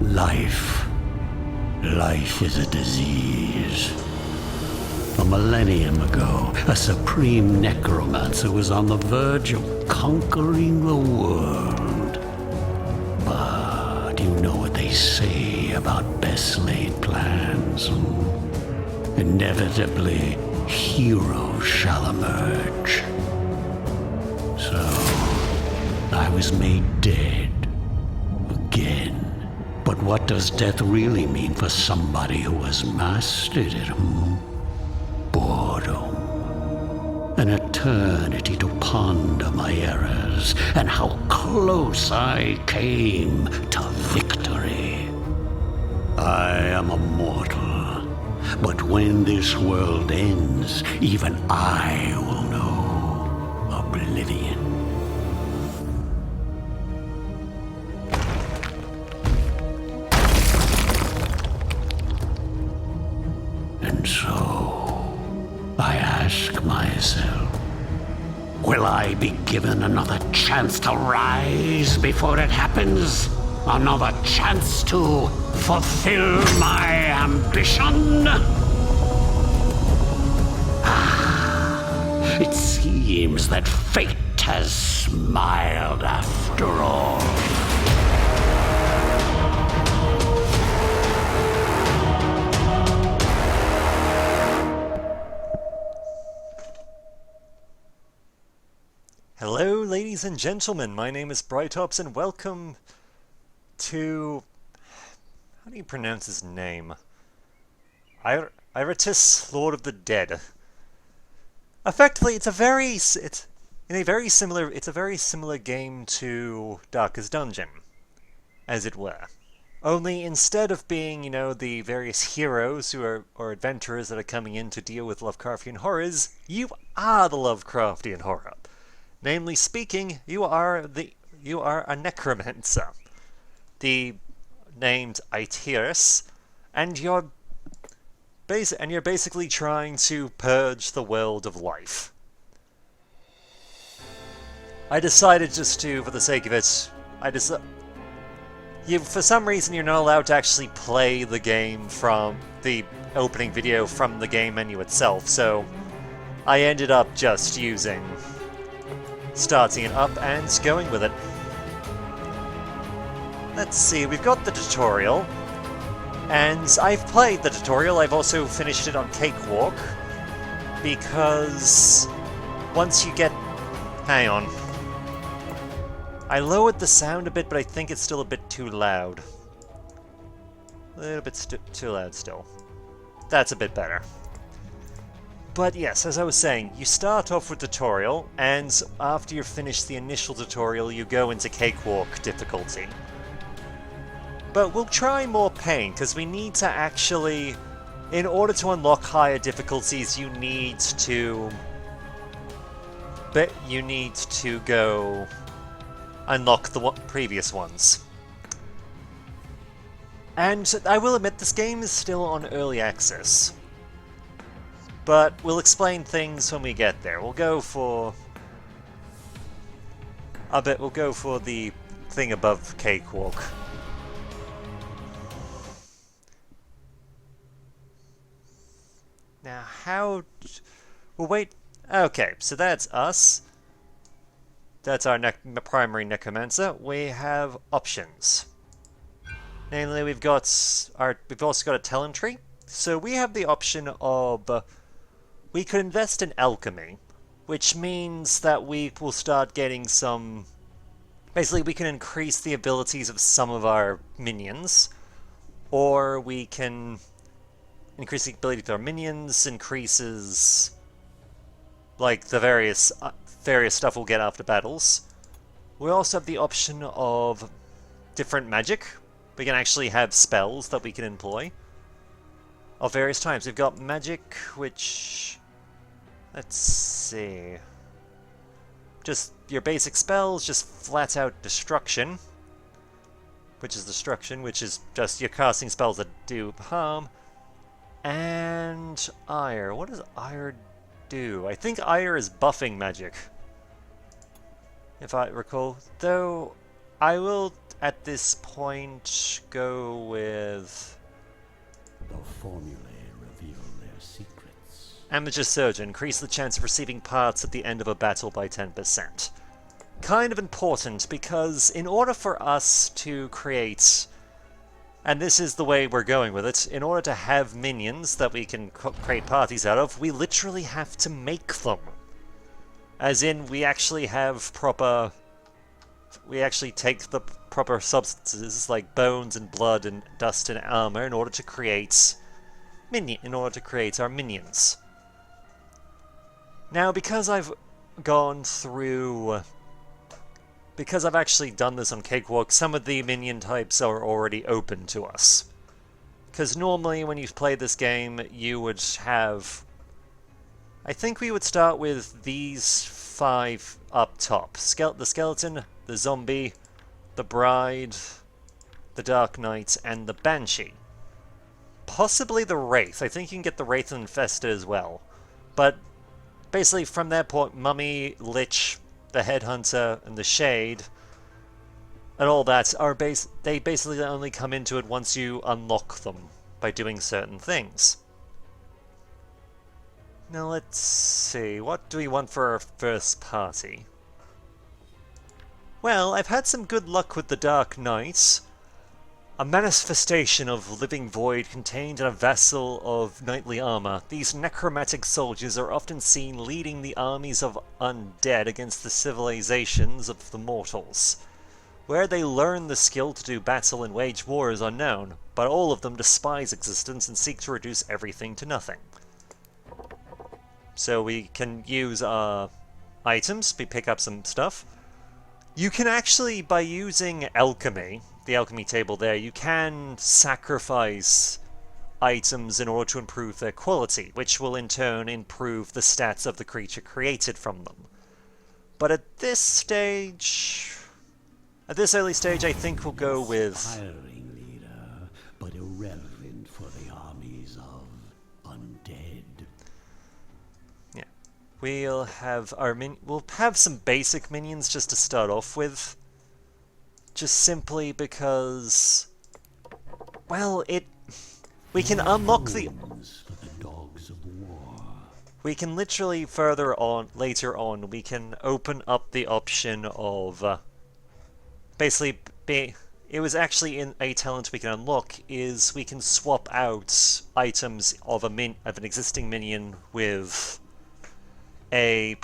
Life. Life is a disease. A millennium ago, a supreme necromancer was on the verge of conquering the world. But you know what they say about best laid plans. Inevitably, heroes shall emerge. So, I was made dead. Again. But what does death really mean for somebody who has mastered it, Boredom. An eternity to ponder my errors and how close I came to victory. I am a mortal, but when this world ends, even I will know oblivion. And so, I ask myself, will I be given another chance to rise before it happens? Another chance to fulfill my ambition? It seems that fate has smiled after all. Hello, ladies and gentlemen. My name is Iratus, and welcome to... how do you pronounce his name? Iratus, Lord of the Dead. Effectively, it's a very similar game to Darkest Dungeon, as it were. Only instead of being, the various heroes or adventurers that are coming in to deal with Lovecraftian horrors, you are the Lovecraftian horror. Namely speaking, you are a necromancer, named Iratus, and you're basically trying to purge the world of life. I decided just to, for the sake of it, for some reason you're not allowed to actually play the game from the opening video from the game menu itself, so I ended up just starting it up and going with it. Let's see, we've got the tutorial, and I've played the tutorial. I've also finished it on Cakewalk, because once you get... hang on. I lowered the sound a bit, but I think it's still a bit too loud. A little bit too loud still. That's a bit better. But yes, as I was saying, you start off with tutorial, and after you've finished the initial tutorial, you go into Cakewalk difficulty. But we'll try more pain, because we need to actually... in order to unlock higher difficulties, you need to go unlock the previous ones. And I will admit, this game is still on early access. But we'll explain things when we get there. We'll go for the thing above Cakewalk. Now, we'll wait... okay, so that's us. That's our primary necromancer. We have options. Namely, we've also got a talent tree. So we have the option of... we could invest in alchemy, which means that we will start getting some... basically, we can increase the abilities of some of our minions, or we can increase the ability of our minions, increases... like, the various stuff we'll get after battles. We also have the option of different magic. We can actually have spells that we can employ of various types. We've got magic, which... let's see... just your basic spells, just flat out destruction. Which is just you're casting spells that do harm. And ire. What does ire do? I think ire is buffing magic, if I recall. Though, I will at this point go with The formulae reveal their secrets. Amateur Surgeon. Increase the chance of receiving parts at the end of a battle by 10%. Kind of important, because in order for us to create, and this is the way we're going with it, in order to have minions that we can create parties out of, we literally have to make them. As in, we actually have proper... We actually take the proper substances, like bones and blood and dust and armor, in order to create our minions. Now, because I've actually done this on Cakewalk, some of the minion types are already open to us. Because normally when you play this game, you would have... I think we would start with these 5 up top. The Skeleton, the Zombie, the Bride, the Dark Knight, and the Banshee. Possibly the Wraith. I think you can get the Wraith and Infesta as well. But basically from that point, Mummy, Lich, the Headhunter, and the Shade, and all that, they basically only come into it once you unlock them by doing certain things. Now let's see, what do we want for our first party? Well, I've had some good luck with the Dark Knight. A manifestation of living void contained in a vessel of knightly armor, these necromantic soldiers are often seen leading the armies of undead against the civilizations of the mortals. Where they learn the skill to do battle and wage war is unknown, but all of them despise existence and seek to reduce everything to nothing. So we can use our items, we pick up some stuff. You can actually, by using alchemy, the alchemy table there, you can sacrifice items in order to improve their quality, which will in turn improve the stats of the creature created from them. But at this stage... At this early stage, I think we'll go with... Inspiring leader, but irrelevant for the armies of undead. Yeah. We'll have some basic minions just to start off with. Just simply because... Well, we can unlock the... For the dogs of war. We can literally later on, we can open up the option of... it was actually in a talent we can unlock, is we can swap out items of an existing minion with a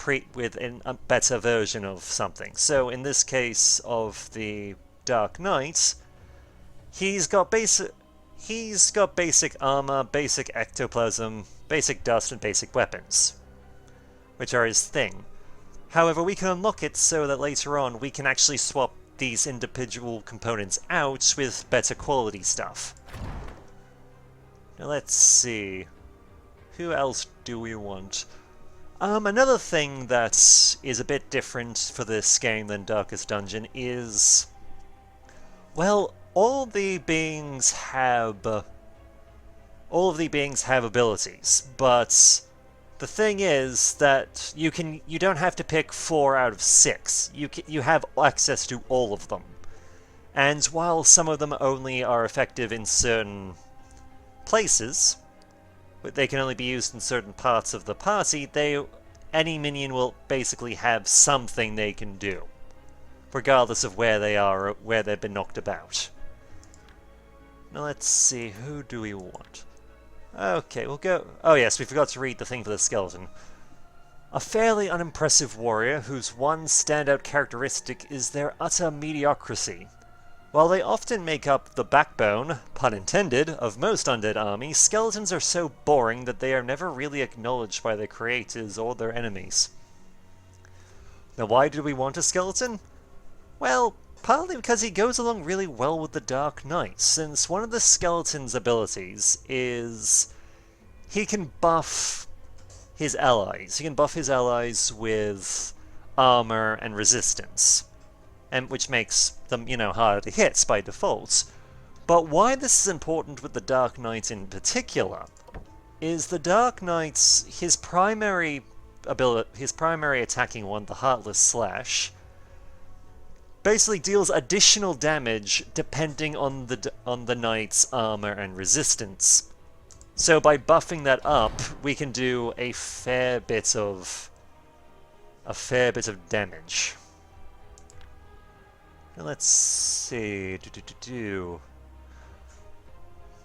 better version of something. So in this case of the Dark Knight, he's got basic armor, basic ectoplasm, basic dust, and basic weapons, which are his thing. However, we can unlock it so that later on we can actually swap these individual components out with better quality stuff. Now let's see. Who else do we want? Another thing that is a bit different for this game than Darkest Dungeon is... Well, all of the beings have abilities, but the thing is that you don't have to pick 4 out of 6. You have access to all of them. And while some of them only are effective in certain places, but they can only be used in certain parts of the party, any minion will basically have something they can do, regardless of where they are or where they've been knocked about. Now let's see, who do we want? Okay, we'll go... Oh yes, we forgot to read the thing for the skeleton. A fairly unimpressive warrior whose one standout characteristic is their utter mediocrity. While they often make up the backbone, pun intended, of most undead armies, skeletons are so boring that they are never really acknowledged by their creators or their enemies. Now why do we want a skeleton? Well, partly because he goes along really well with the Dark Knight, since one of the skeleton's abilities is he can buff his allies. He can buff his allies with armor and resistance, and which makes them, harder to hit by default. But why this is important with the Dark Knight in particular is the Dark Knight's his primary attacking one, the Heartless Slash, basically deals additional damage depending on the knight's armor and resistance. So by buffing that up, we can do a fair bit of damage. Now let's see.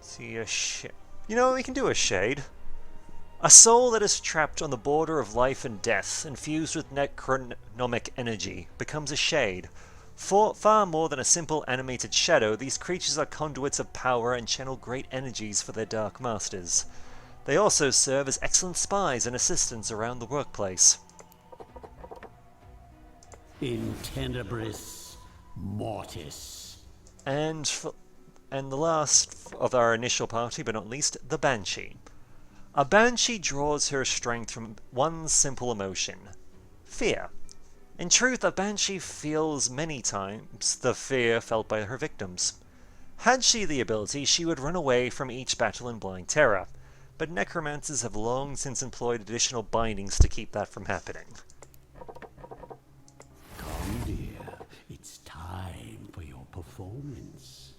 See a shade. You know, we can do a shade. A soul that is trapped on the border of life and death, infused with necronomic energy, becomes a shade. Far more than a simple animated shadow, these creatures are conduits of power and channel great energies for their dark masters. They also serve as excellent spies and assistants around the workplace. In tenebris mortis. And the last of our initial party, but not least, the Banshee. A Banshee draws her strength from one simple emotion: fear. In truth, a Banshee feels many times the fear felt by her victims. Had she the ability, she would run away from each battle in blind terror, but necromancers have long since employed additional bindings to keep that from happening. Come, dear, it's time for your performance.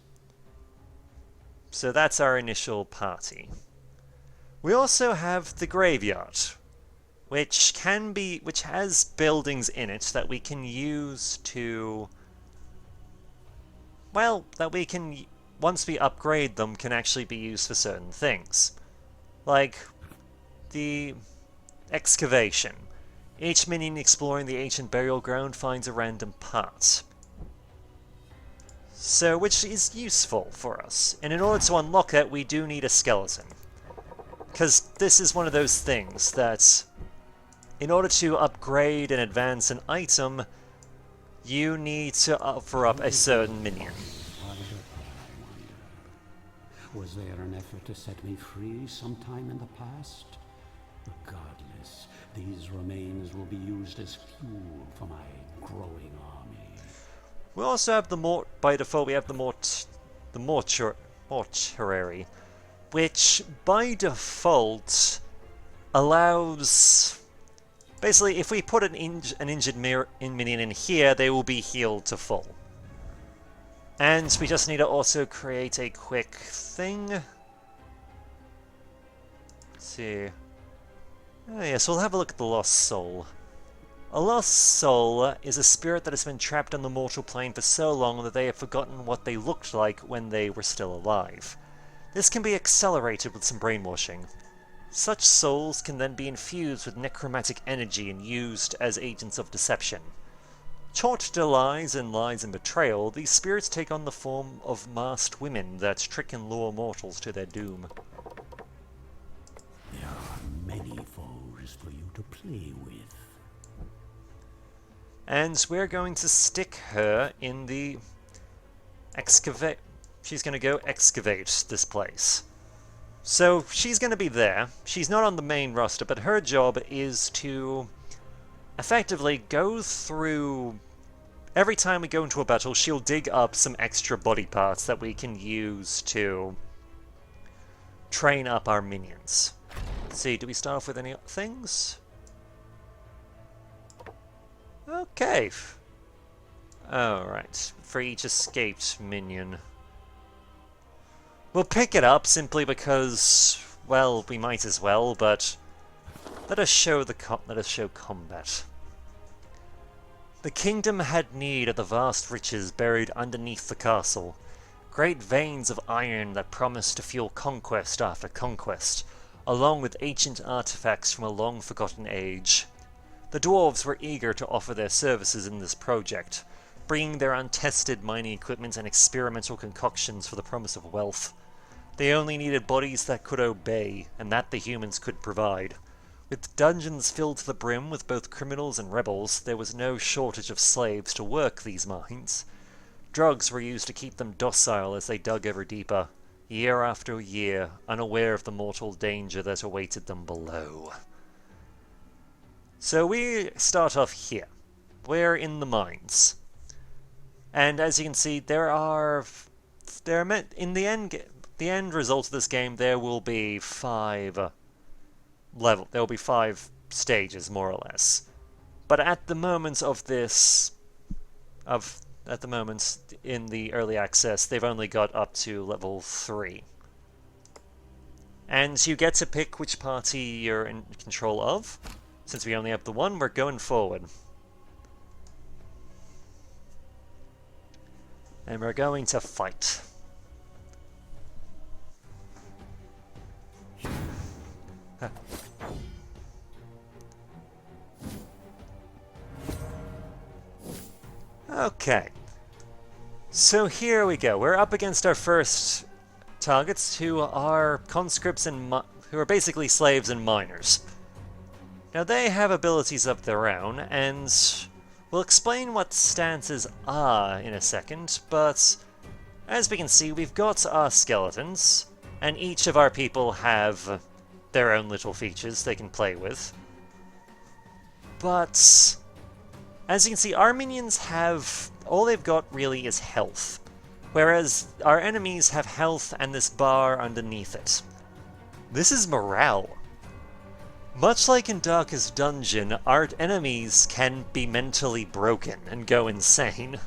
So that's our initial party. We also have the graveyard, which has buildings in it that we can use to, well, that we can, once we upgrade them, can actually be used for certain things. Like the excavation. Each minion exploring the ancient burial ground finds a random part. So, which is useful for us. And in order to unlock it, we do need a skeleton. Because this is one of those things that, in order to upgrade and advance an item, you need to offer up a certain minion. Was there an effort to set me free sometime in the past? Regardless, these remains will be used as fuel for my growing army. We also have by default we have the mortuary, which by default allows, basically, if we put an injured minion in here, they will be healed to full. And we just need to also create a quick thing. Let's see. Oh yeah, so we'll have a look at the Lost Soul. A lost soul is a spirit that has been trapped on the mortal plane for so long that they have forgotten what they looked like when they were still alive. This can be accelerated with some brainwashing. Such souls can then be infused with necromantic energy and used as agents of deception. Taught to lies and betrayal, these spirits take on the form of masked women that trick and lure mortals to their doom. There are many foes for you to play with. And we're going to stick her in the excavate. She's going to go excavate this place. So she's going to be there. She's not on the main roster, but her job is to effectively go through. Every time we go into a battle, she'll dig up some extra body parts that we can use to train up our minions. Let's see, do we start off with any things? Okay. Alright, for each escaped minion. We'll pick it up simply because, well, we might as well, but let us show combat. The kingdom had need of the vast riches buried underneath the castle. Great veins of iron that promised to fuel conquest after conquest, along with ancient artifacts from a long-forgotten age. The dwarves were eager to offer their services in this project, bringing their untested mining equipment and experimental concoctions for the promise of wealth. They only needed bodies that could obey, and that the humans could provide. With dungeons filled to the brim with both criminals and rebels, there was no shortage of slaves to work these mines. Drugs were used to keep them docile as they dug ever deeper, year after year, unaware of the mortal danger that awaited them below. So we start off here. We're in the mines. And as you can see, in the end result of this game, there will be 5 stages, more or less. But at the moment of at the moment, in the early access, they've only got up to level 3. And you get to pick which party you're in control of. Since we only have the one, we're going forward. And we're going to fight. Huh. Okay. So here we go. We're up against our first targets, who are conscripts and who are basically slaves and miners. Now they have abilities of their own, and we'll explain what stances are in a second, but as we can see, we've got our skeletons, and each of our people have their own little features they can play with. But as you can see, our minions have... all they've got really is health, whereas our enemies have health and this bar underneath it. This is morale. Much like in Darkest Dungeon, our enemies can be mentally broken and go insane.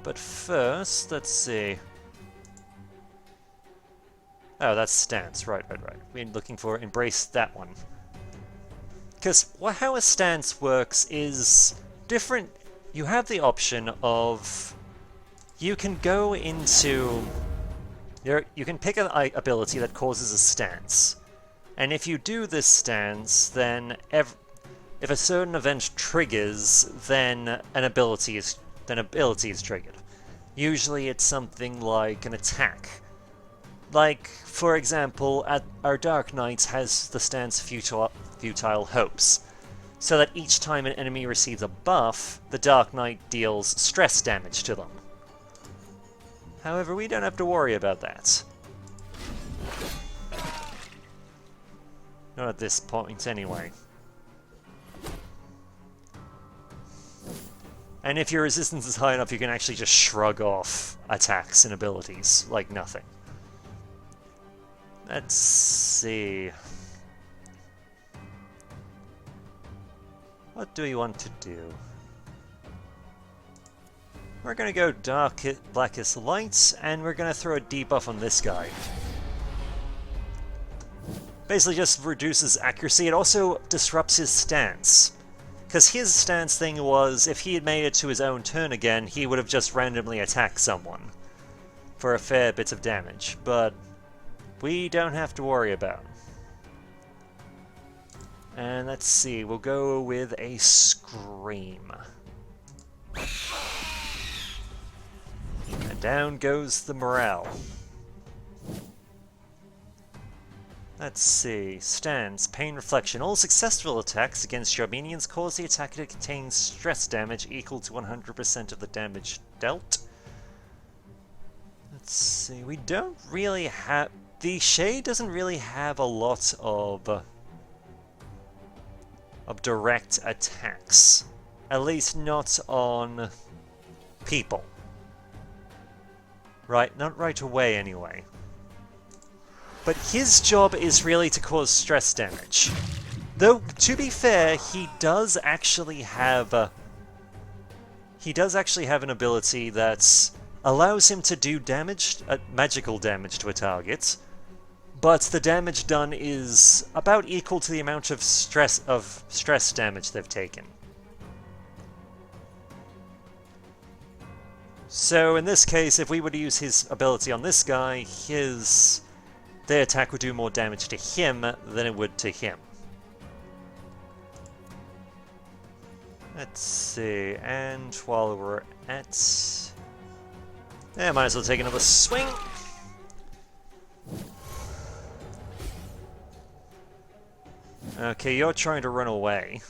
But first, let's see. Oh, that's stance. Right. We're looking for embrace that one. Because how a stance works is different. You have the option of... you can go into... you can pick an ability that causes a stance. And if you do this stance, then if a certain event triggers, then an ability is triggered. Usually it's something like an attack. Like, for example, our Dark Knight has the stance Futile Hopes, so that each time an enemy receives a buff, the Dark Knight deals stress damage to them. However, we don't have to worry about that. Not at this point, anyway. And if your resistance is high enough, you can actually just shrug off attacks and abilities like nothing. Let's see... what do we want to do? We're going to go Blackest Lights, and we're going to throw a debuff on this guy. Basically just reduces accuracy. It also disrupts his stance. Because his stance thing was, if he had made it to his own turn again, he would have just randomly attacked someone for a fair bit of damage. But we don't have to worry about it. And let's see, we'll go with a Scream. And down goes the morale. Let's see, stance, Pain Reflection. All successful attacks against your minions cause the attacker to contain stress damage equal to 100% of the damage dealt. Let's see, we don't really have... the Shade doesn't really have a lot of direct attacks. At least not on people. Right, not right away anyway. But his job is really to cause stress damage. Though, to be fair, he does actually have an ability that allows him to do damage, magical damage to a target, but the damage done is about equal to the amount of stress damage they've taken. So in this case, if we were to use his ability on this guy, their attack would do more damage to him than it would to him. Let's see, and while we're at... yeah, might as well take another swing. Okay, you're trying to run away.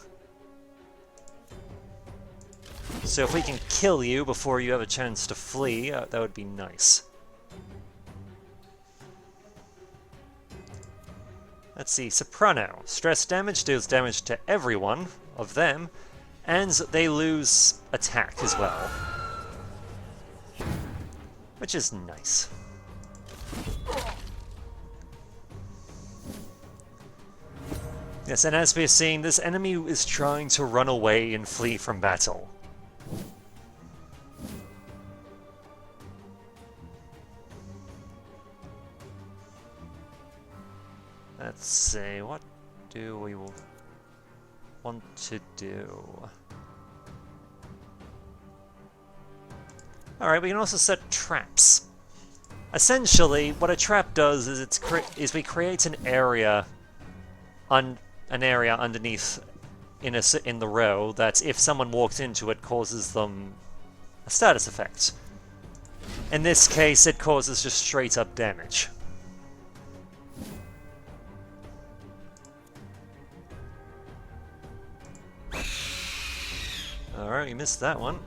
So if we can kill you before you have a chance to flee, that would be nice. Let's see, Soprano. Stress damage deals damage to everyone of them, and they lose attack as well. Which is nice. Yes, and as we're seeing, this enemy is trying to run away and flee from battle. Let's see, what do we want to do? Alright, we can also set traps. Essentially, what a trap does is we create an area underneath in the row that if someone walks into it causes them a status effect. In this case, it causes just straight up damage. Alright, we missed that one.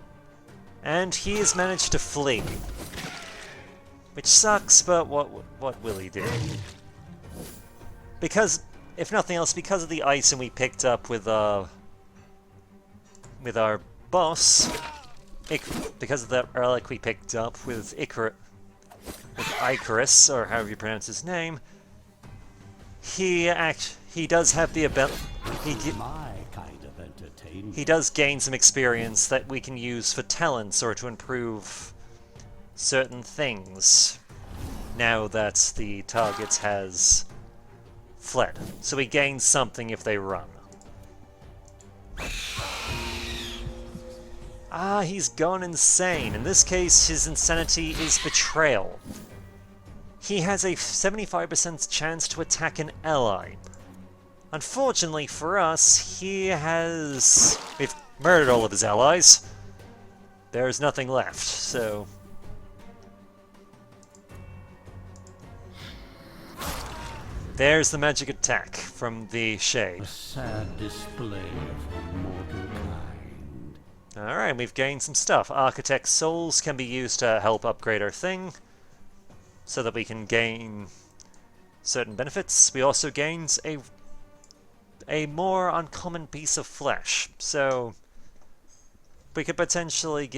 And he has managed to flee. Which sucks, but what will he do? Because, if nothing else, because of the item we picked up with our boss, because of the relic we picked up with Icarus, or however you pronounce his name, he does have the ability. He does gain some experience that we can use for talents or to improve certain things now that the target has fled. So he gains something if they run. Ah, he's gone insane. In this case, his insanity is betrayal. He has a 75% chance to attack an ally. Unfortunately for us, we've murdered all of his allies. There's nothing left, so... There's the magic attack from the Shade. A sad display of mortal kind. Alright, we've gained some stuff. Architect's souls can be used to help upgrade our thing, so that we can gain certain benefits. We also gained a more uncommon piece of flesh, so we could potentially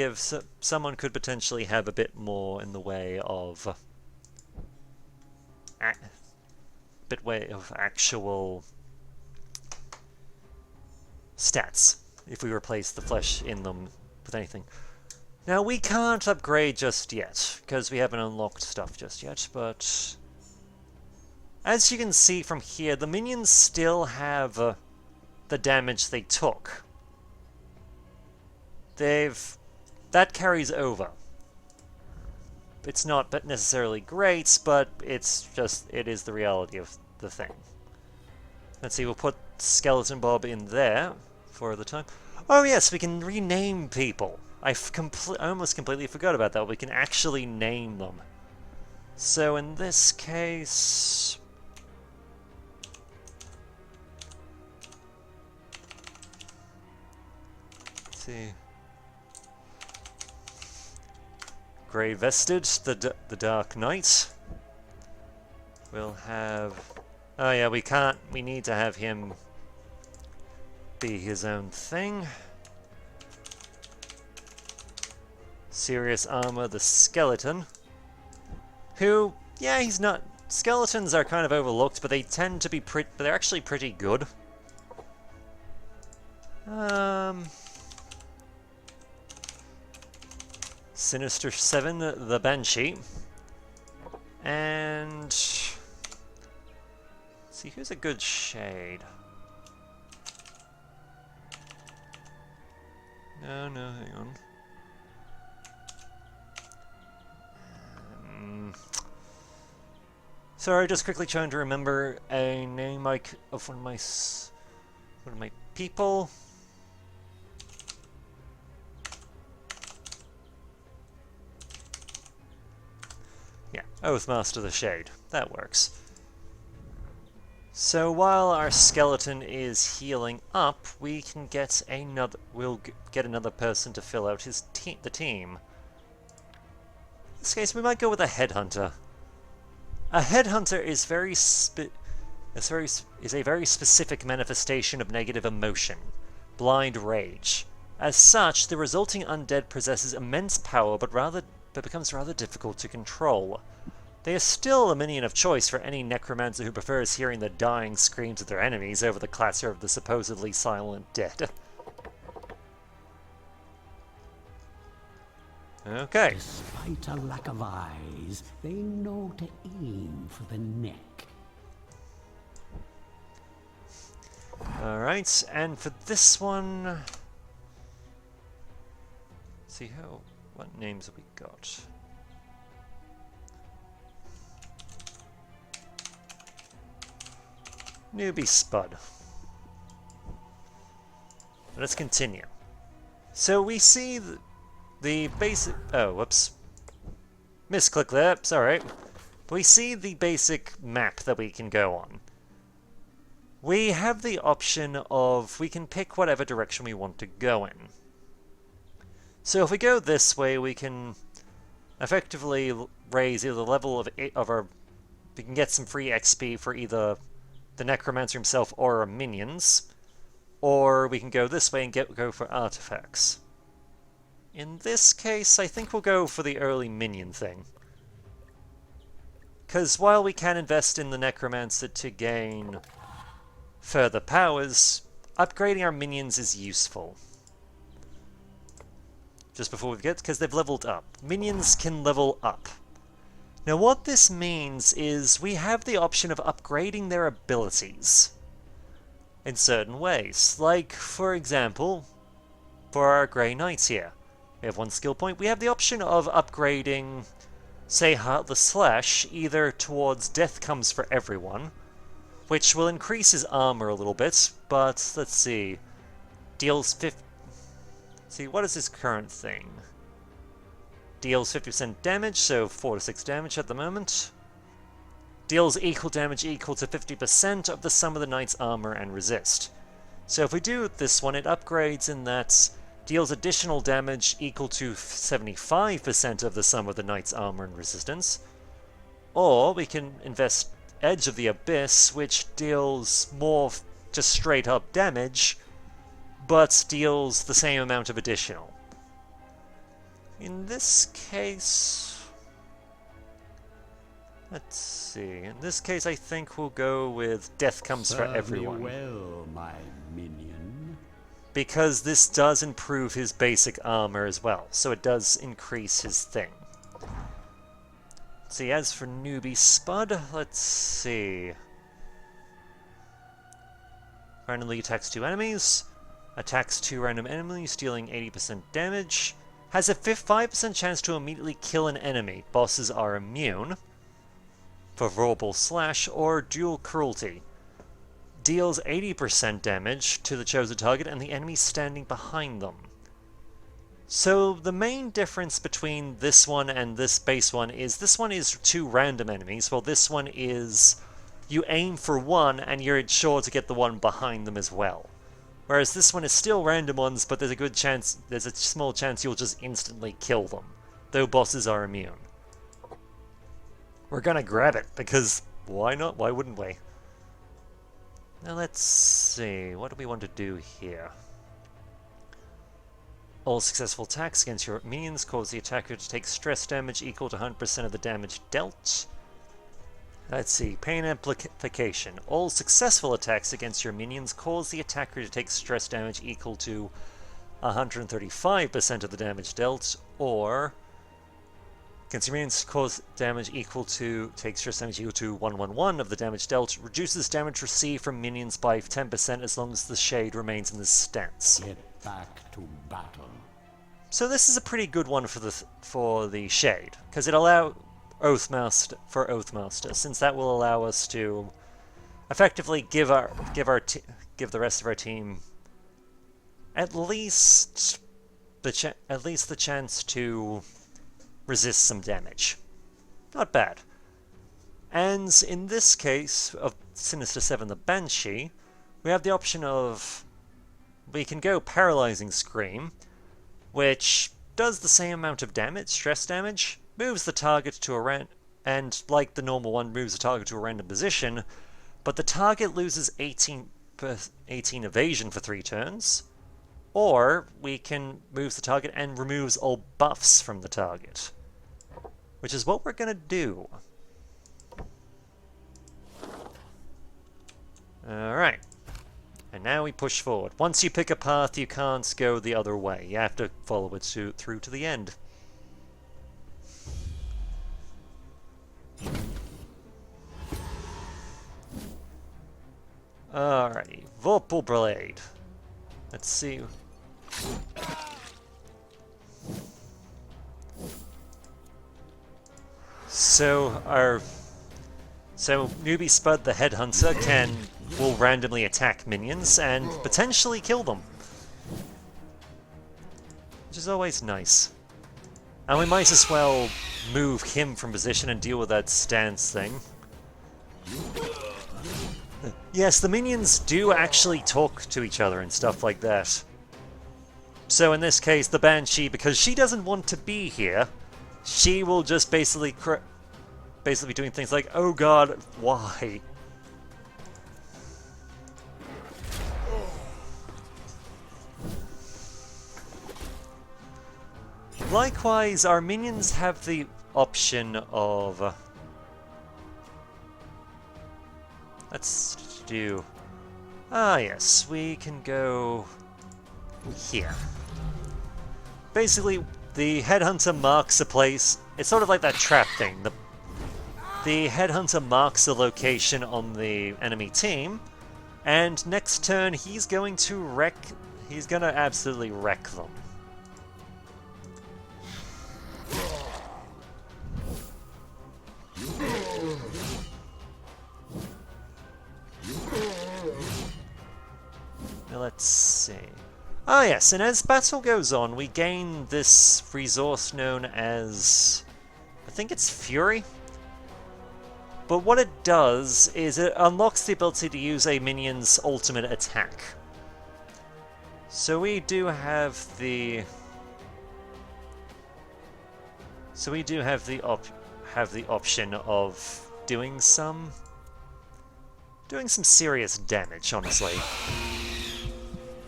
someone could potentially have a bit more in the way of actual stats if we replace the flesh in them with anything. Now, we can't upgrade just yet, because we haven't unlocked stuff just yet, but as you can see from here, the minions still have the damage they took. That carries over. It's not necessarily great, but it is the reality of the thing. Let's see, we'll put Skeleton Bob in there for the time. Oh yes, we can rename people. I almost completely forgot about that. We can actually name them. So in this case... let's see... Grey Vested, the Dark Knight. We'll have... oh yeah, we need to have him be his own thing. Serious Armor, the Skeleton. Who, yeah, he's not... skeletons are kind of overlooked, but they tend to be but they're actually pretty good. Sinister 7, the Banshee. And... let's see, who's a good shade? No, hang on. Sorry, just quickly trying to remember a name of one of my people. Yeah, Oathmaster the Shade. That works. So while our skeleton is healing up, we can get we'll get another person to fill out the team. In this case, we might go with a headhunter. A headhunter is a very specific manifestation of negative emotion, blind rage. As such, the resulting undead possesses immense power, but becomes rather difficult to control. They are still a minion of choice for any necromancer who prefers hearing the dying screams of their enemies over the clatter of the supposedly silent dead. Okay. Despite a lack of eyes, they know to aim for the neck. Alright, and for this one... see what names have we got? Newbie Spud. Let's continue. So we see the basic... oh, whoops. Misclick there, sorry. We see the basic map that we can go on. We have the option of... we can pick whatever direction we want to go in. So if we go this way, we can effectively raise either the level of our... we can get some free XP for either the Necromancer himself or our minions. Or we can go this way and go for artifacts. In this case, I think we'll go for the early minion thing. Because while we can invest in the Necromancer to gain further powers, upgrading our minions is useful. Just before we forget, because they've leveled up. Minions can level up. Now what this means is we have the option of upgrading their abilities in certain ways. Like, for example, for our Grey Knights here. We have one skill point. We have the option of upgrading, say, Heartless Slash, either towards Death Comes for Everyone, which will increase his armor a little bit, but let's see. Deals 50... see, what is his current thing? Deals 50% damage, so 4 to 6 damage at the moment. Deals equal damage equal to 50% of the sum of the knight's armor and resist. So if we do this one, it upgrades in that deals additional damage equal to 75% of the sum of the knight's armor and resistance. Or we can invest Edge of the Abyss, which deals more just straight up damage, but deals the same amount of additional. In this case... let's see. In this case, I think we'll go with Death Comes for Everyone. Well, my minion. Because this does improve his basic armor as well, so it does increase his thing. See, as for Newbie Spud, let's see. Randomly attacks 2 enemies. Attacks 2 random enemies, dealing 80% damage. Has a 5% chance to immediately kill an enemy. Bosses are immune. For verbal slash or dual cruelty. Deals 80% damage to the chosen target and the enemy standing behind them. So the main difference between this one and this base one is this one is 2 random enemies, while this one is you aim for one and you're sure to get the one behind them as well. Whereas this one is still random ones, but there's a small chance you'll just instantly kill them, though bosses are immune. We're gonna grab it, because why not? Why wouldn't we? Now let's see, what do we want to do here? All successful attacks against your minions cause the attacker to take stress damage equal to 100% of the damage dealt. Let's see, pain amplification. All successful attacks against your minions cause the attacker to take stress damage equal to 135% of the damage dealt, or against your minions cause damage equal to, take stress damage equal to 111 of the damage dealt, reduces damage received from minions by 10% as long as the shade remains in this stance. Get back to battle. So this is a pretty good one for the shade, because it allows Oathmaster, since that will allow us to effectively give the rest of our team at least the chance to resist some damage. Not bad. And in this case of Sinister 7 the Banshee, we have the option of we can go Paralyzing Scream, which does the same amount of damage, stress damage, moves the target to a and like the normal one, moves the target to a random position, but the target loses 18 evasion for 3 turns, or we can move the target and removes all buffs from the target, which is what we're gonna do. Alright. And now we push forward. Once you pick a path, you can't go the other way. You have to follow it through to the end. Alrighty. Vorp Purple Blade. Let's see. So Newbie Spud the Headhunter will randomly attack minions and potentially kill them. Which is always nice. And we might as well move him from position and deal with that stance thing. Yes, the minions do actually talk to each other and stuff like that. So in this case, the Banshee, because she doesn't want to be here, she will just basically be doing things like, oh god, why? Likewise, our minions have the option of... let's do... ah yes, we can go here. Basically, the Headhunter marks a place. It's sort of like that trap thing. The Headhunter marks a location on the enemy team, and next turn he's going to absolutely wreck them. Now let's see. Ah yes, and as battle goes on, we gain this resource known as... I think it's Fury? But what it does is it unlocks the ability to use a minion's ultimate attack. So we do have the... option of doing some serious damage, honestly.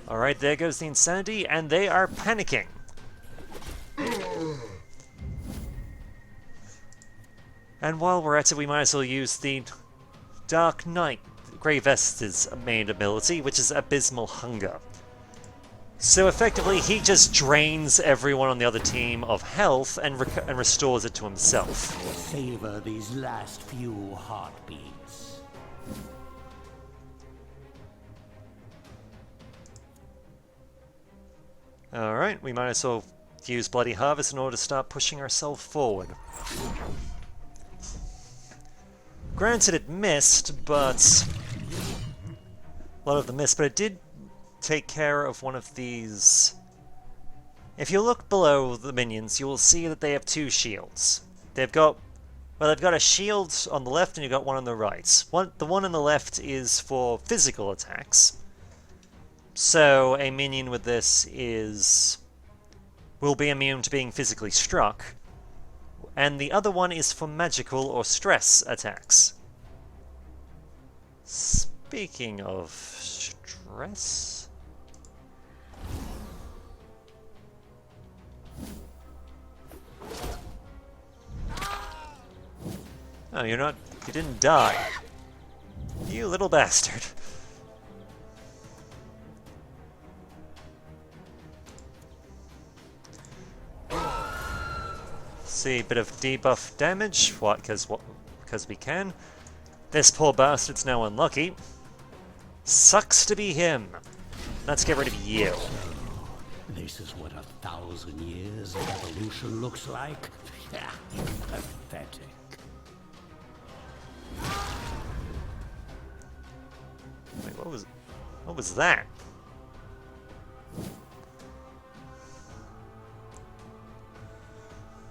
Alright, there goes the Insanity, and they are panicking. And while we're at it, we might as well use the Dark Knight, Grey Vest's main ability, which is Abysmal Hunger. So effectively, he just drains everyone on the other team of health and restores it to himself. Savor these last few heartbeats. Alright, we might as well use Bloody Harvest in order to start pushing ourselves forward. Granted, it missed, but... a lot of them missed, but it did take care of one of these... If you look below the minions, you will see that they have two shields. They've got a shield on the left and you've got one on the right. The one on the left is for physical attacks. So a minion with this will be immune to being physically struck. And the other one is for magical or stress attacks. Speaking of stress... oh, you didn't die. You little bastard. See, bit of debuff damage. What? Because we can. This poor bastard's now unlucky. Sucks to be him. Let's get rid of you. This is what 1,000 years of evolution looks like? Yeah, pathetic. Wait, what was that?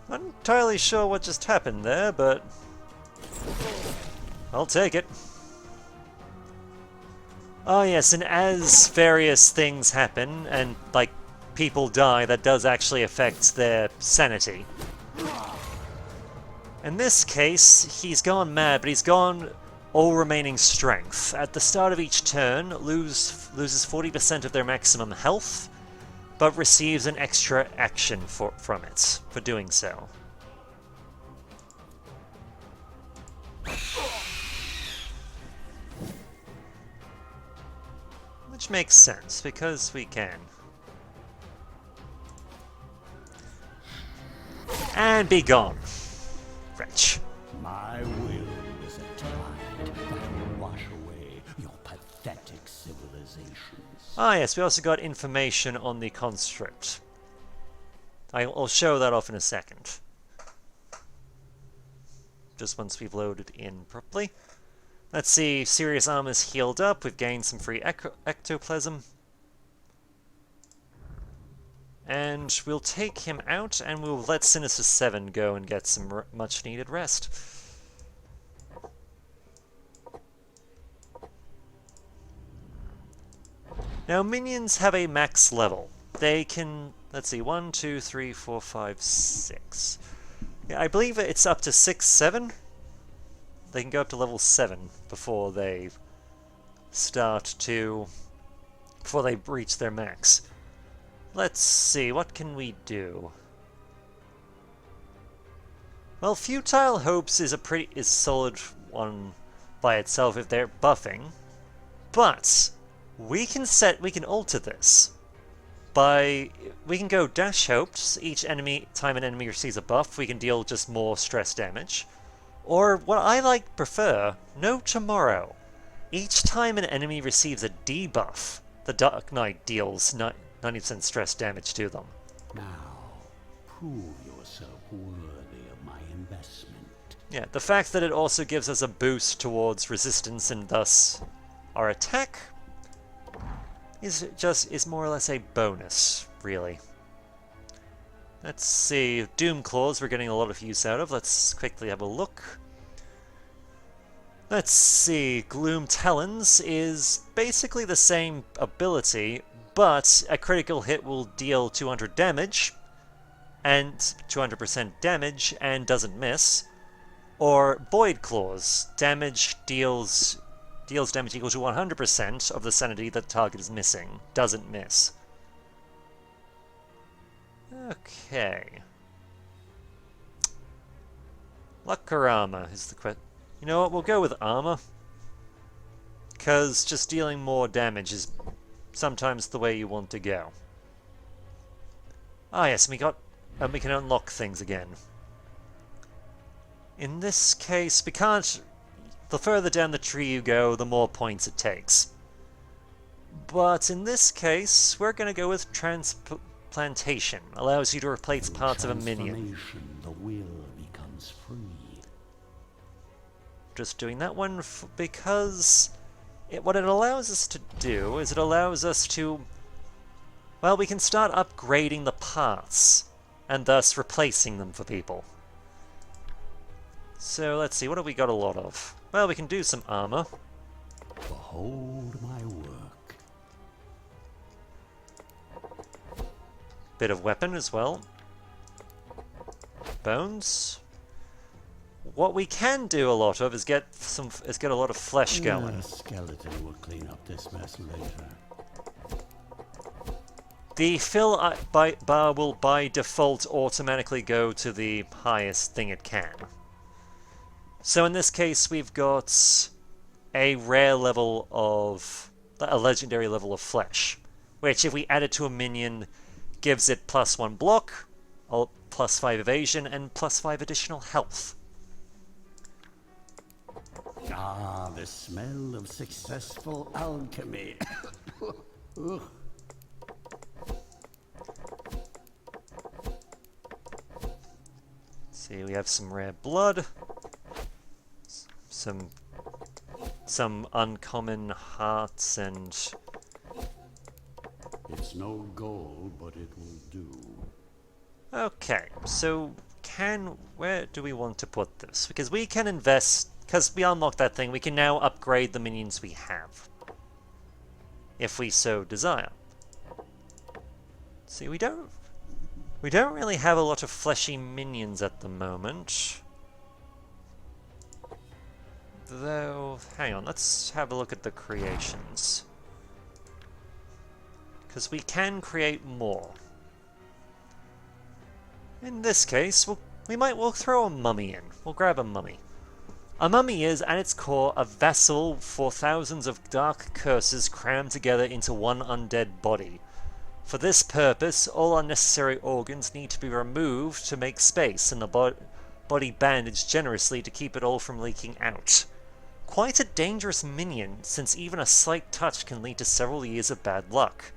Not entirely sure what just happened there, but I'll take it. Oh yes, and as various things happen, and like people die, that does actually affect their sanity. In this case, he's gone mad, but he's gone all remaining strength. At the start of each turn, loses 40% of their maximum health, but receives an extra action from it for doing so. Which makes sense, because we can. And be gone, wretch. My will is a tide that will wash away your pathetic civilization. Ah yes, we also got information on the conscript. I'll show that off in a second. Just once we've loaded in properly. Let's see, Serious Armor's healed up, we've gained some free ectoplasm. And we'll take him out, and we'll let Sinister 7 go and get some much-needed rest. Now, minions have a max level. They can, let's see, 1, 2, 3, 4, 5, 6. Yeah, I believe it's up to 6, 7. They can go up to level 7 before they before they reach their max. Let's see, what can we do? Well, Futile Hopes is a solid one by itself if they're buffing, but we can alter this. We can go Dash Hopes, time an enemy receives a buff, we can deal just more stress damage. Or, what I prefer, No Tomorrow. Each time an enemy receives a debuff, the Dark Knight deals 90% stress damage to them. Now, prove yourself worthy of my investment. Yeah, the fact that it also gives us a boost towards resistance and thus our attack is more or less a bonus, really. Let's see, Doom Claws we're getting a lot of use out of. Let's quickly have a look. Let's see, Gloom Talons is basically the same ability, but a critical hit will deal 200 damage, and 200% damage, and doesn't miss. Or Void Claws, deals damage equal to 100% of the sanity that the target is missing, doesn't miss. Okay. Luck or armor is the question. You know what, we'll go with armor. Because just dealing more damage is sometimes the way you want to go. Ah yes, we can unlock things again. In this case, we can't... The further down the tree you go, the more points it takes. But in this case, we're going to go with Transplantation. Allows you to replace parts of a minion. The will becomes free. Just doing that one because what it allows us to do is it allows us to... Well, we can start upgrading the parts, and thus replacing them for people. So let's see, what have we got a lot of? Well, we can do some armor. Behold my work. Bit of weapon as well. Bones. What we can do a lot of is get a lot of flesh going. The skeleton will clean up this mess later. The fill bar will by default automatically go to the highest thing it can. So in this case we've got a rare level of... a legendary level of flesh, which if we add it to a minion gives it +1 block, +5 evasion, and +5 additional health. Ah, the smell of successful alchemy. See, we have some rare blood, some uncommon hearts, and... It's no gold, but it will do. Okay, so where do we want to put this? Because we can invest... Because we unlocked that thing, we can now upgrade the minions we have. If we so desire. See, we don't really have a lot of fleshy minions at the moment. Though, hang on, let's have a look at the creations. Because we can create more. In this case, we'll throw a mummy in. We'll grab a mummy. A mummy is, at its core, a vessel for thousands of dark curses crammed together into one undead body. For this purpose, all unnecessary organs need to be removed to make space, and the body bandaged generously to keep it all from leaking out. Quite a dangerous minion, since even a slight touch can lead to several years of bad luck.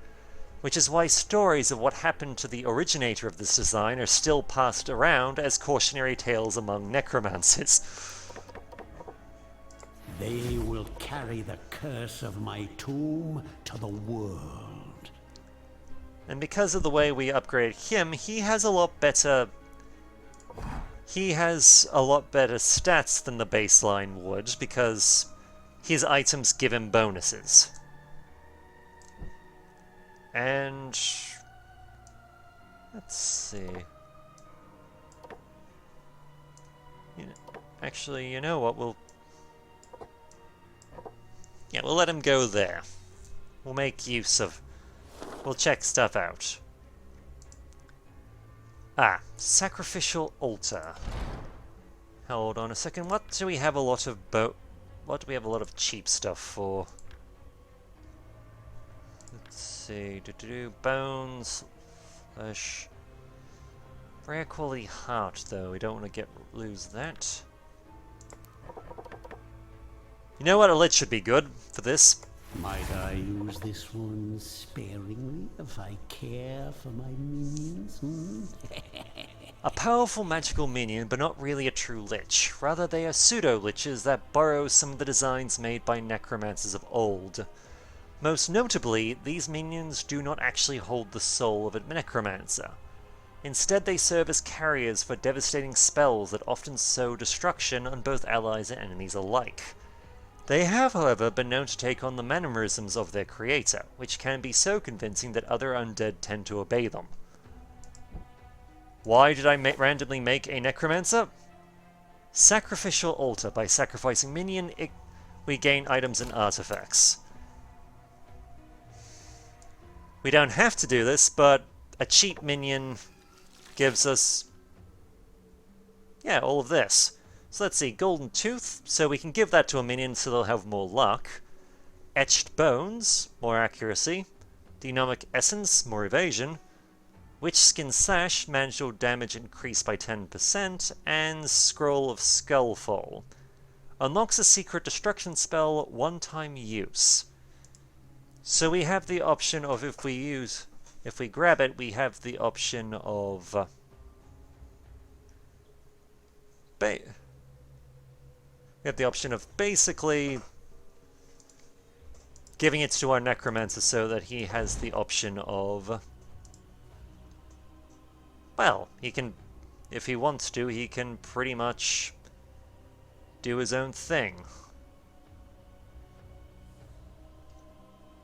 Which is why stories of what happened to the originator of this design are still passed around as cautionary tales among necromancers. They will carry the curse of my tomb to the world. And because of the way we upgraded him, he has a lot better... He has a lot better stats than the baseline would, because his items give him bonuses. And... let's see... actually, you know what, we'll let him go there. We'll make use of... we'll check stuff out. Ah, sacrificial altar. Hold on a second, what do we have a lot of what do we have a lot of cheap stuff for? Let's see, bones, flesh. Rare quality heart, though, we don't want to lose that. You know what, a lich should be good for this. Might I use this one sparingly if I care for my minions? A powerful magical minion, but not really a true lich. Rather, they are pseudo-liches that borrow some of the designs made by necromancers of old. Most notably, these minions do not actually hold the soul of a necromancer. Instead, they serve as carriers for devastating spells that often sow destruction on both allies and enemies alike. They have, however, been known to take on the mannerisms of their creator, which can be so convincing that other undead tend to obey them. Why did I randomly make a necromancer? Sacrificial altar. By sacrificing minion, we gain items and artifacts. We don't have to do this, but a cheap minion gives us... yeah, all of this. So let's see, Golden Tooth, so we can give that to a minion so they'll have more luck. Etched Bones, more accuracy. Dynamic Essence, more evasion. Witch Skin Sash, magical damage increased by 10%. And Scroll of Skullfall. Unlocks a secret destruction spell, one-time use. So we have the option of if we grab it, we have the option of... we have the option of basically giving it to our necromancer so that he has the option of... well, he can, if he wants to, he can pretty much do his own thing.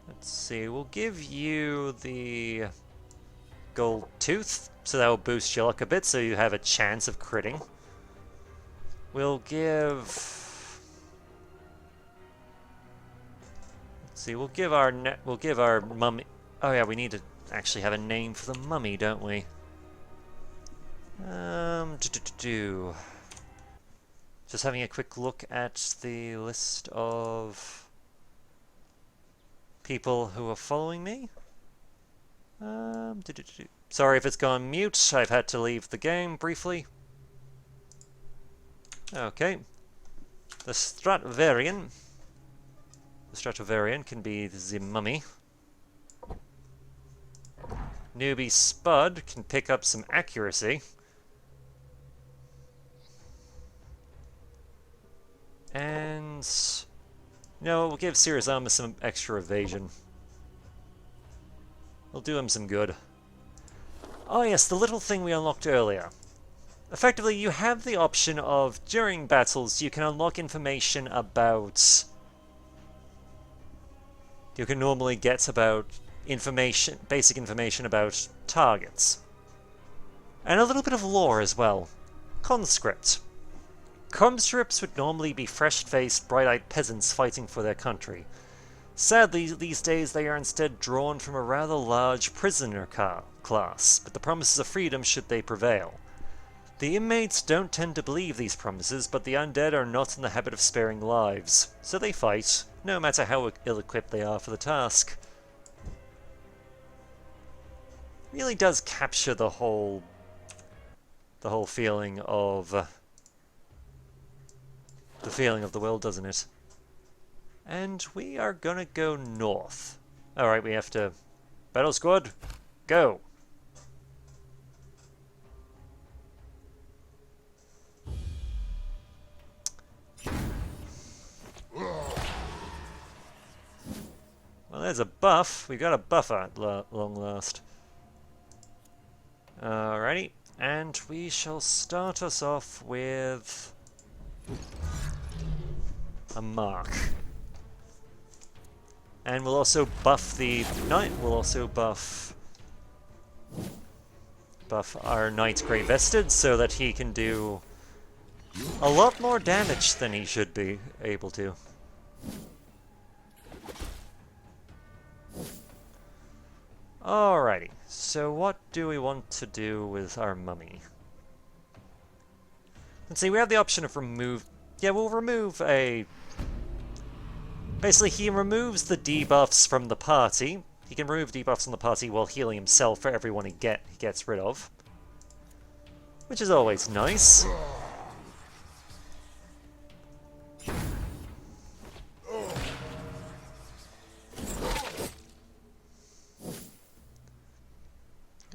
Let's see, we'll give you the Gold Tooth, so that will boost your luck a bit, so you have a chance of critting. We'll give... see, we'll give our mummy... oh yeah, we need to actually have a name for the mummy, don't we? Just having a quick look at the list of people who are following me. Sorry if it's gone mute, I've had to leave the game briefly. Okay. The Stratovarian. The Stratovarian can be the mummy. Newbie Spud can pick up some accuracy. And... no, we'll give Sirazama some extra evasion. We'll do him some good. Oh yes, the little thing we unlocked earlier. Effectively, you have the option of, during battles, you can unlock information about... you can normally get about information, basic information about targets. And a little bit of lore as well. Conscript. Conscripts would normally be fresh-faced, bright-eyed peasants fighting for their country. Sadly, these days they are instead drawn from a rather large prisoner class, but the promises of freedom should they prevail. The inmates don't tend to believe these promises, but the undead are not in the habit of sparing lives, so they fight, no matter how ill-equipped they are for the task. Really does capture the whole feeling of the world, doesn't it? And we are gonna go north. Alright, we have to... Battle squad, go! Well, there's a buff. We got a buffer at long last. Alrighty. And we shall start us off with... a mark. And we'll also buff the knight. We'll also buff our knight's Grey Vested so that he can do a lot more damage than he should be able to. Alrighty, so what do we want to do with our mummy? Let's see, we have the option of remove... Yeah, we'll remove a... Basically, he removes the debuffs from the party. He can remove debuffs from the party while healing himself for everyone he gets rid of. Which is always nice.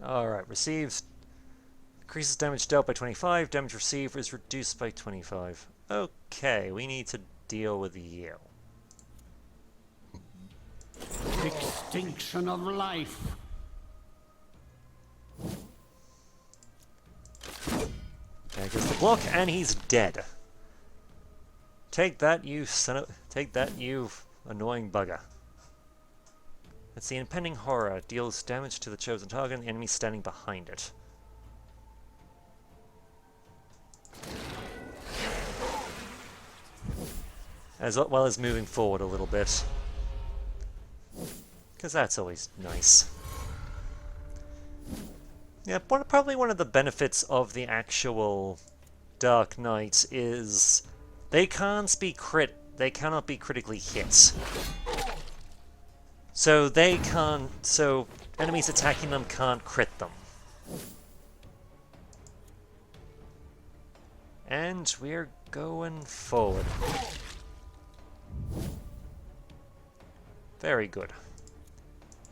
Alright, receives... Increases damage dealt by 25, damage received is reduced by 25. Okay, we need to deal with you. Extinction of life. There goes the block, and he's dead. Take that, you Take that, you annoying bugger. Let's see, impending horror deals damage to the chosen target and the enemy standing behind it. As well as moving forward a little bit. Because that's always nice. Yeah, probably one of the benefits of the actual Dark Knight is they cannot be critically hit. So enemies attacking them can't crit them. And we're going forward. Very good.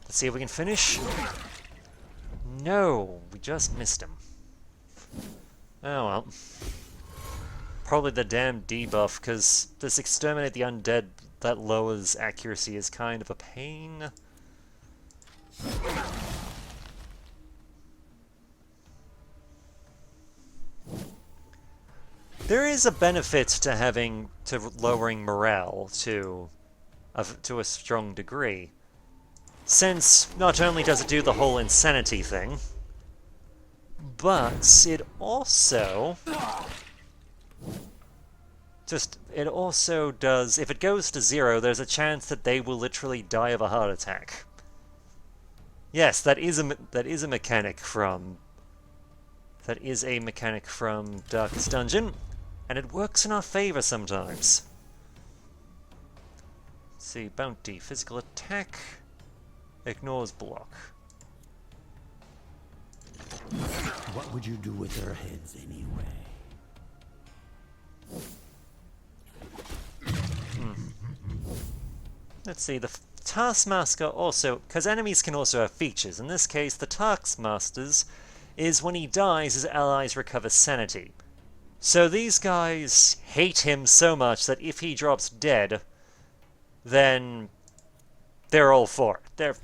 Let's see if we can finish. No, we just missed him. Oh well. Probably the damn debuff, because this Exterminate the Undead that lowers accuracy is kind of a pain. There is a benefit to lowering morale to a strong degree, since not only does it do the whole insanity thing, but it also does, if it goes to 0, there's a chance that they will literally die of a heart attack. Yes, that is a mechanic from Darkest Dungeon, and it works in our favor sometimes. Let's see, bounty, physical attack, ignores block. What would you do with their heads anyway? Let's see, the Taskmaster also, because enemies can also have features. In this case, the Taskmaster's is when he dies, his allies recover sanity. So these guys hate him so much that if he drops dead, then they're all for it. They're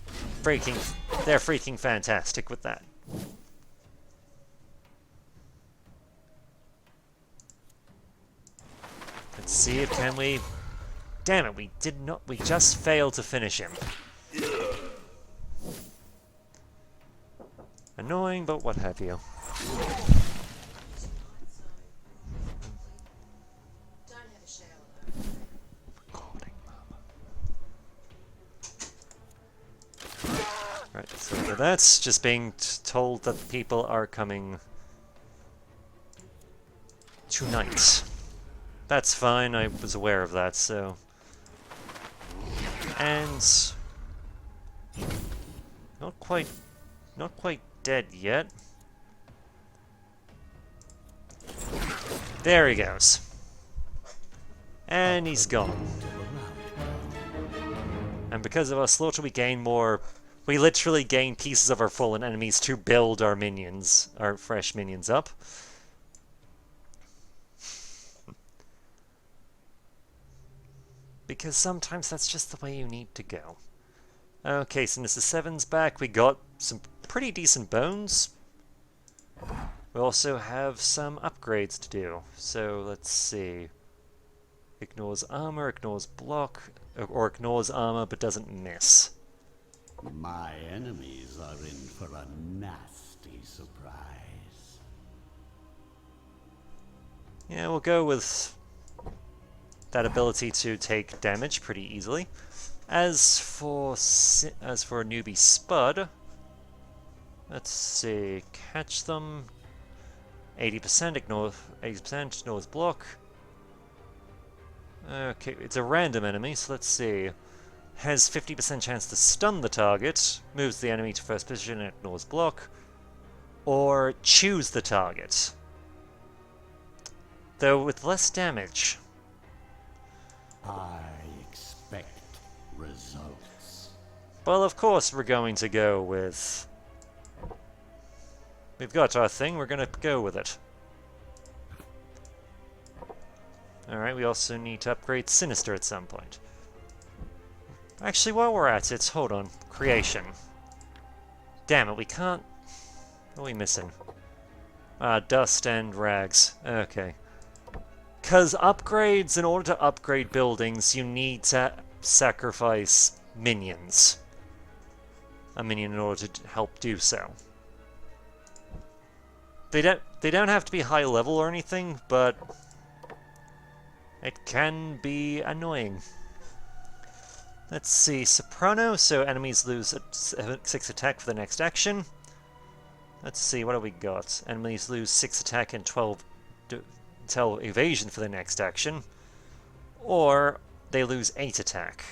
freaking fantastic with that. Let's see if can we... Damn it, we just failed to finish him. Annoying, but what have you. Right, so that's just being told that people are coming tonight. That's fine, I was aware of that, so... And... Not quite dead yet. There he goes. And he's gone. And because of our slaughter, we gain more... We literally gain pieces of our fallen enemies to build our minions, our fresh minions up. Because sometimes that's just the way you need to go. Okay, so Mr. Seven's back. We got some pretty decent bones. We also have some upgrades to do. So let's see. Ignores armor, ignores block, or ignores armor but doesn't miss. My enemies are in for a nasty surprise. Yeah, we'll go with that ability to take damage pretty easily. As for newbie Spud, let's see, catch them. 80% ignores block. Okay, it's a random enemy, so let's see. Has 50% chance to stun the target, moves the enemy to first position and ignores block, or choose the target. Though with less damage. I expect results. Well, of course we're going to go with... We've got our thing, we're going to go with it. Alright, we also need to upgrade Sinister at some point. Actually, while we're at it, hold on. Creation. Damn it, we can't... What are we missing? Dust and rags. Okay. Because upgrades, in order to upgrade buildings, you need to sacrifice minions. A minion in order to help do so. They don't have to be high level or anything, but it can be annoying. Let's see, Soprano, so enemies lose 6 attack for the next action. Let's see, what have we got? Enemies lose 6 attack and 12 evasion for the next action. Or they lose 8 attack.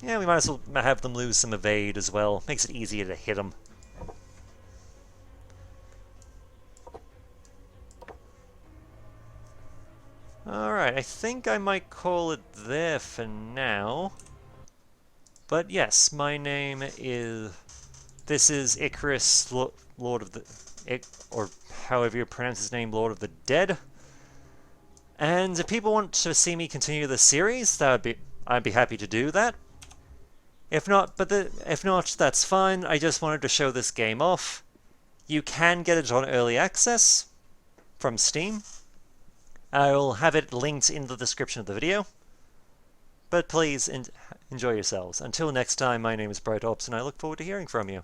Yeah, we might as well have them lose some evade as well. Makes it easier to hit them. Alright, I think I might call it there for now. But yes, my name is... This is Icarus, Lord of the... or however you pronounce his name, Lord of the Dead. And if people want to see me continue the series, I'd be happy to do that. If not, that's fine. I just wanted to show this game off. You can get it on early access from Steam. I will have it linked in the description of the video. But please enjoy yourselves. Until next time, my name is Bright Ops, and I look forward to hearing from you.